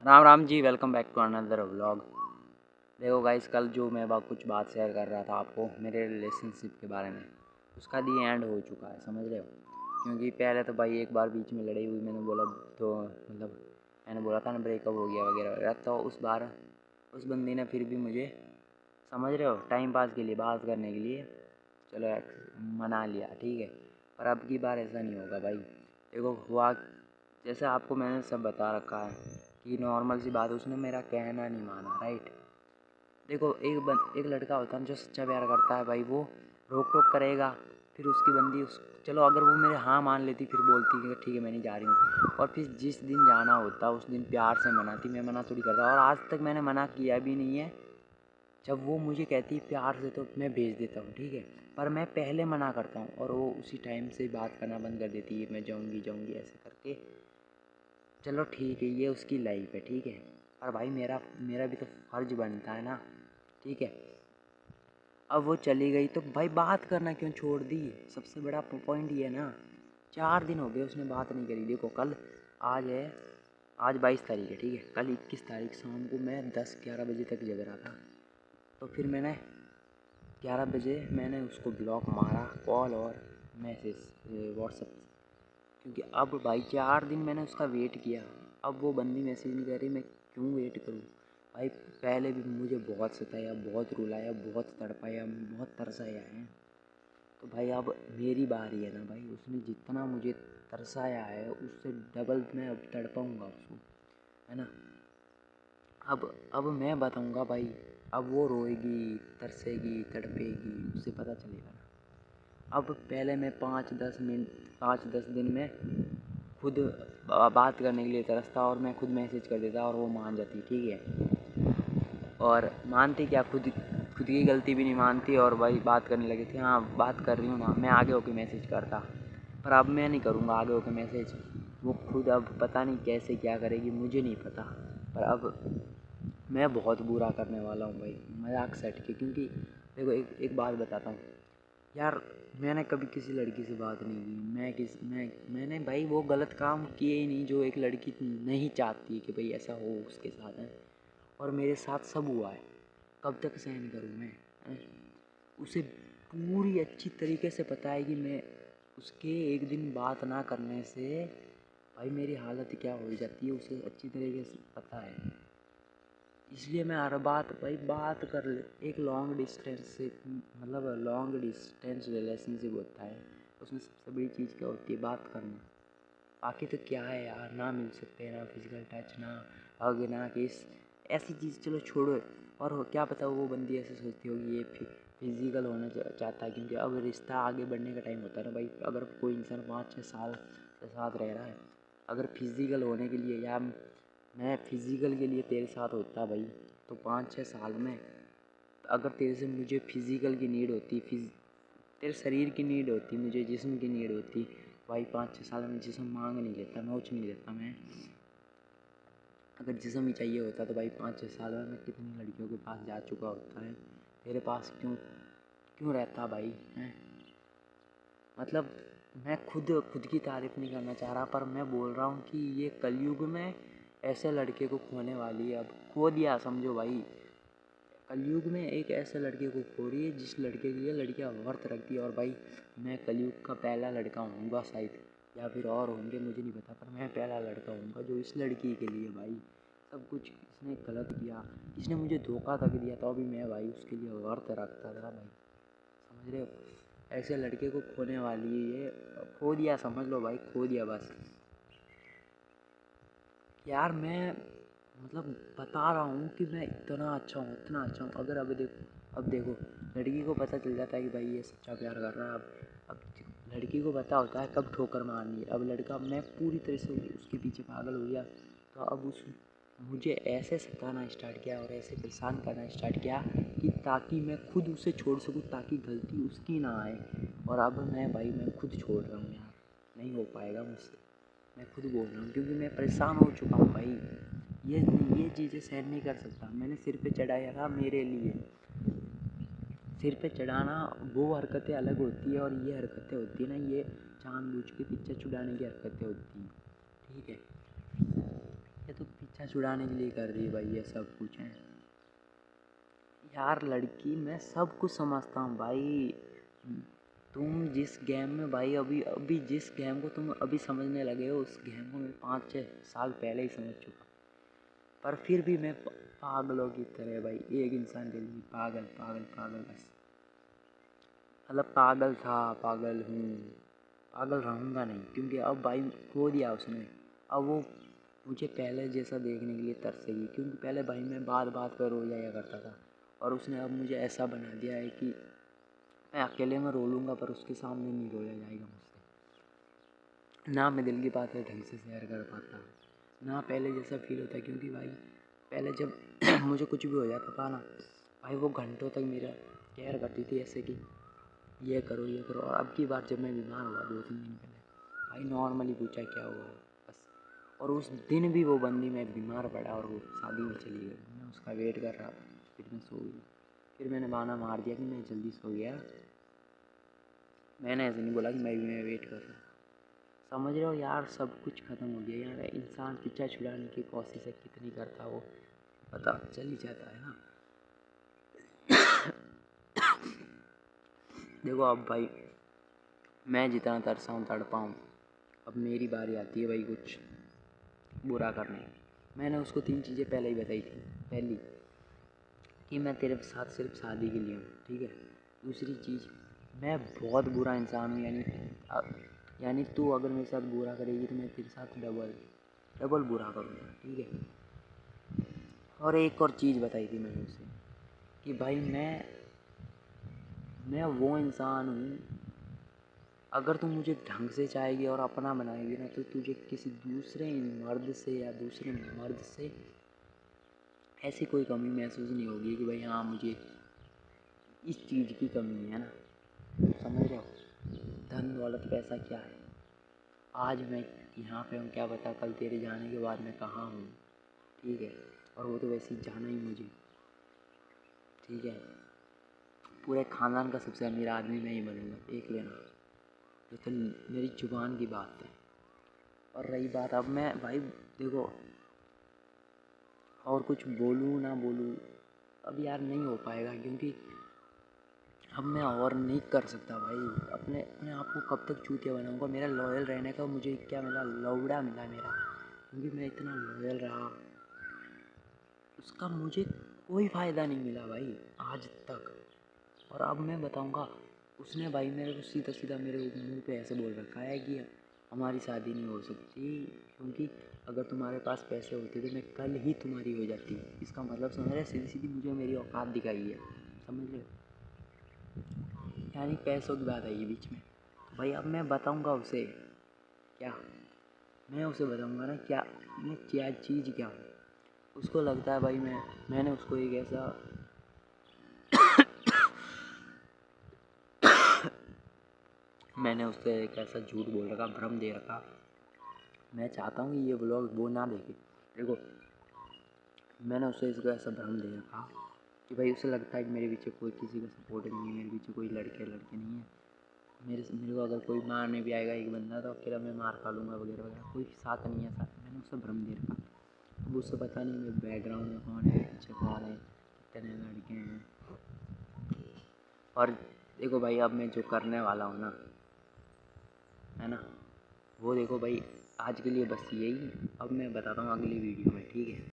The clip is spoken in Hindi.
Ram Ram ji, welcome back to another vlog. देखो गाइस, कल जो मैं कुछ बात शेयर कर रहा था आपको मेरे रिलेशनशिप के बारे में, उसका दी एंड हो चुका है, समझ रहे हो। क्योंकि पहले तो भाई एक बार बीच में लड़ाई हुई, मैंने बोला तो मतलब मैंने बोला था ना ब्रेकअप हो गया वगैरह वगैरह, तो उस बार उस बंदी ने फिर भी मुझे, समझ रहे हो, टाइम पास के लिए, बात करने के लिए चलो मना लिया, ठीक है। पर अब की बार ऐसा नहीं होगा भाई। देखो हुआ जैसे आपको मैंने सब बता रखा है कि नॉर्मल सी बात, उसने मेरा कहना नहीं माना, राइट। देखो एक लड़का होता है जो सच्चा प्यार करता है भाई, वो रोक टोक करेगा। फिर उसकी बंदी उस चलो अगर वो मेरे हाँ मान लेती, फिर बोलती कि ठीक है मैं नहीं जा रही हूँ, और फिर जिस दिन जाना होता उस दिन प्यार से मनाती, मैं मना थोड़ी करता, और आज तक मैंने मना किया भी नहीं है। जब वो मुझे कहती है प्यार से तो मैं भेज देता हूँ, ठीक है। पर मैं पहले मना करता हूँ और वो उसी टाइम से बात करना बंद कर देती है, मैं जाऊँगी जाऊँगी ऐसे करके। चलो ठीक है, ये उसकी लाइफ है, ठीक है। पर भाई मेरा मेरा भी तो फ़र्ज बनता है ना, ठीक है। अब वो चली गई तो भाई बात करना क्यों छोड़ दी, सबसे बड़ा पॉइंट ये है ना। 4 दिन हो गए उसने बात नहीं करी। देखो कल, आज है, आज 22 तारीख है, ठीक है। कल 21 तारीख शाम को मैं 10-11 बजे तक जग रहा था। तो फिर मैंने 11 बजे मैंने उसको ब्लॉक मारा, कॉल और मैसेज व्हाट्सएप। क्योंकि अब भाई 4 दिन मैंने उसका वेट किया, अब वो बंदी मैसेज नहीं कर रही, मैं क्यों वेट करूँ भाई। पहले भी मुझे बहुत सताया, बहुत रुलाया, बहुत तड़पाया, बहुत तरसाया है। तो भाई अब मेरी बारी है ना भाई, उसने जितना मुझे तरसाया है उससे डबल मैं अब तड़पाऊँगा उसको, है ना। अब मैं बताऊँगा भाई, अब वो रोएगी, तरसेगी, तड़पेगी, उसे पता चलेगा ना। अब पहले मैं 5-10 दिन में खुद बात करने के लिए तरसता और मैं खुद मैसेज कर देता और वो मान जाती, ठीक है। और मानती क्या, खुद खुद की गलती भी नहीं मानती और भाई बात करने लगी थी, हाँ बात कर रही हूँ ना, मैं आगे होके मैसेज करता। पर अब मैं नहीं करूँगा आगे होके मैसेज, वो खुद अब पता नहीं कैसे क्या करेगी, मुझे नहीं पता। पर अब मैं बहुत बुरा करने वाला हूँ भाई, मजाक सेट के। क्योंकि देखो एक बात बताता हूँ यार, मैंने कभी किसी लड़की से बात नहीं की, मैंने भाई वो गलत काम किए ही नहीं जो एक लड़की नहीं चाहती कि भाई ऐसा हो उसके साथ है। और मेरे साथ सब हुआ है, कब तक सहन करूँ मैं, हैं? उसे पूरी अच्छी तरीके से पता है कि मैं उसके एक दिन बात ना करने से भाई मेरी हालत क्या हो जाती है, उसे अच्छी तरीके से पता है। इसलिए मैं हर बात भाई बात कर ले। एक लॉन्ग डिस्टेंस से मतलब लॉन्ग डिस्टेंस रिलेशनशिप होता है, उसमें सबसे बड़ी चीज़ क्या होती है, बात करना। बाकी तो क्या है यार, ना मिल सकते, ना फिजिकल टच, ना हग, ना किस, ऐसी चीज़ चलो छोड़ो। और क्या पता वो बंदी ऐसे सोचती होगी ये फिजिकल होना चाहता है, क्योंकि अब रिश्ता आगे बढ़ने का टाइम होता है ना भाई। अगर कोई इंसान 5-6 साल के साथ रह रहा है, अगर फिजिकल होने के लिए, या मैं फिजिकल के लिए तेरे साथ होता भाई, तो 5-6 साल में अगर तेरे से मुझे फिजिकल की नीड होती, तेरे शरीर की नीड होती, मुझे जिस्म की नीड होती भाई, 5-6 साल में जिस्म मांग नहीं लेता, नोच नहीं लेता मैं। अगर जिस्म ही चाहिए होता तो भाई 5-6 साल में मैं कितनी लड़कियों के पास जा चुका होता है। तेरे पास क्यों क्यों रहता भाई, हैं। मतलब मैं खुद की तारीफ़ नहीं करना चाह रहा, पर मैं बोल रहा हूँ कि ये कलयुग में ऐसे लड़के को खोने वाली है, अब खो दिया समझो भाई। कलयुग में एक ऐसे लड़के को खो रही है जिस लड़के के लिए लड़कियां वर्थ रखती है। और भाई मैं कलयुग का पहला लड़का होऊंगा शायद, या फिर और होंगे मुझे नहीं पता, पर मैं पहला लड़का होऊंगा जो इस लड़की के लिए भाई सब कुछ इसने गलत किया, इसने मुझे धोखा तक दिया तो भी मैं भाई उसके लिए वर्थ रखता था भाई, समझ रहे हो। ऐसे लड़के को खोने वाली है ये, खो दिया समझ लो भाई, खो दिया बस। यार मैं मतलब बता रहा हूँ कि मैं इतना अच्छा हूँ, इतना अच्छा हूँ। अगर अब देखो लड़की को पता चल जाता है कि भाई ये सच्चा प्यार कर रहा है। अब लड़की को पता होता है कब ठोकर मारनी है। अब लड़का, मैं पूरी तरह से उसके पीछे पागल हो गया, तो अब उस मुझे ऐसे सताना स्टार्ट किया और ऐसे परेशान करना स्टार्ट किया कि ताकि मैं खुद उसे छोड़ सकूँ, ताकि गलती उसकी ना आए। और अब मैं खुद छोड़ रहा हूँ यार, नहीं हो पाएगा मुझसे, मैं खुद बोल रहा हूँ, क्योंकि मैं परेशान हो चुका हूँ भाई। ये चीज़ें सहन नहीं कर सकता। मैंने सिर पे चढ़ाया था मेरे लिए, सिर पे चढ़ाना वो हरकतें अलग होती है, और ये हरकतें होती है ना, ये जानबूझ के पीछे छुड़ाने की हरकतें होती हैं, ठीक है। ये तो पीछा पीछा छुड़ाने के लिए कर रही है भाई ये सब कुछ है यार। लड़की मैं सब कुछ समझता हूँ भाई। तुम जिस गेम में भाई अभी जिस गेम को तुम अभी समझने लगे हो उस गेम को मैं 5-6 साल पहले ही समझ चुका। पर फिर भी मैं पागलों की तरह भाई एक इंसान के लिए पागल पागल पागल बस। मतलब पागल था, पागल हूँ, पागल रहूँगा नहीं, क्योंकि अब भाई खो दिया उसने। अब वो मुझे पहले जैसा देखने के लिए तरसेगी, क्योंकि पहले भाई मैं बात बात पर रो जाया करता था और उसने अब मुझे ऐसा बना दिया है कि मैं अकेले में रो लूँगा पर उसके सामने नहीं रोया जाएगा मुझसे। ना मैं दिल की बातें ढंग से शेयर कर पाता, ना पहले जैसा फील होता, क्योंकि भाई पहले जब मुझे कुछ भी हो जाता था ना भाई वो घंटों तक मेरा केयर करती थी, ऐसे कि ये करो ये करो। और अब की बार जब मैं बीमार हुआ 2-3 दिन पहले भाई नॉर्मली पूछा क्या हुआ बस। और उस दिन भी वो बंदी मैं बीमार पड़ा और वो शादी में चली गई। मैं उसका वेट कर रहा था, फिर मैं सो गई। फिर मैंने बहाना मार दिया कि मैं जल्दी सो गया। मैंने ऐसे नहीं बोला कि मैं वेट कर रहा। समझ रहे हो यार, सब कुछ ख़त्म हो गया यार। इंसान पीछा छुड़ाने की कोशिश कितनी करता वो पता चल ही जाता है ना। देखो अब भाई मैं जितना तरसा हूँ तड़पा हूँ, अब मेरी बारी आती है भाई कुछ बुरा करने की। मैंने उसको 3 चीज़ें पहले ही बताई थी। पहली कि मैं तेरे साथ सिर्फ शादी के लिए हूँ, ठीक है। दूसरी चीज़ मैं बहुत बुरा इंसान हूँ, यानी तू अगर मेरे साथ बुरा करेगी तो मैं तेरे साथ डबल बुरा करूँगा, ठीक है। और एक और चीज़ बताई थी मैंने उसे कि भाई मैं वो इंसान हूँ, अगर तू मुझे ढंग से चाहेगी और अपना बनाएगी ना तो तुझे किसी दूसरे मर्द से या दूसरे मर्द से ऐसी कोई कमी महसूस नहीं होगी कि भाई हाँ मुझे इस चीज़ की कमी है ना। समझ रहे हो, धन दौलत पैसा क्या है। आज मैं यहाँ पे हूँ, क्या पता कल तेरे जाने के बाद मैं कहाँ हूँ, ठीक है। और वो तो वैसे ही जाना ही मुझे, ठीक है। पूरे ख़ानदान का सबसे अमीर आदमी मैं ही बनूँगा, देख लेना। ये तो मेरी जुबान की बात है। और रही बात अब मैं भाई देखो और कुछ बोलूँ ना बोलूँ अब यार नहीं हो पाएगा, क्योंकि अब मैं और नहीं कर सकता भाई। अपने अपने आप को कब तक चूतिया बनाऊँगा। मेरा लॉयल रहने का मुझे क्या मिला, लौड़ा मिला मेरा, क्योंकि मैं इतना लॉयल रहा उसका मुझे कोई फ़ायदा नहीं मिला भाई आज तक। और अब मैं बताऊँगा, उसने भाई मेरे को सीधा सीधा मेरे मुंह पे ऐसे बोल रखा है कि हमारी शादी नहीं हो सकती, क्योंकि अगर तुम्हारे पास पैसे होते तो मैं कल ही तुम्हारी हो जाती। इसका मतलब समझ रहे, सीधी सीधी मुझे मेरी औकात दिखाई है, समझ रहे हो। यानी पैसों की बात आई है बीच में। तो भाई अब मैं बताऊँगा उसे क्या, मैं उसे बताऊँगा ना क्या मैं क्या चीज़ क्या हूँ। उसको लगता है भाई मैंने उसको एक ऐसा मैंने उससे एक ऐसा झूठ बोल रखा, भ्रम दे रखा। मैं चाहता हूँ कि ये व्लॉग वो ना देखे। देखो मैंने उससे इसको ऐसा भ्रम दे रखा कि भाई उसे लगता है कि मेरे पीछे कोई किसी का सपोर्ट नहीं है, मेरे पीछे कोई लड़के नहीं है। मेरे को अगर कोई मारने भी आएगा एक बंदा तो अकेला मैं मार खा लूँगा वगैरह वगैरह, कोई साथ नहीं है साथ। मैंने उससे भ्रम दे रखा। अब उससे पता नहीं मेरे बैकग्राउंड में कौन है, पीछे कौन है, कितने लड़के हैं। और देखो भाई अब मैं जो करने वाला हूँ ना, है ना, वो देखो भाई आज के लिए बस यही। अब मैं बताता हूँ अगली वीडियो में, ठीक है।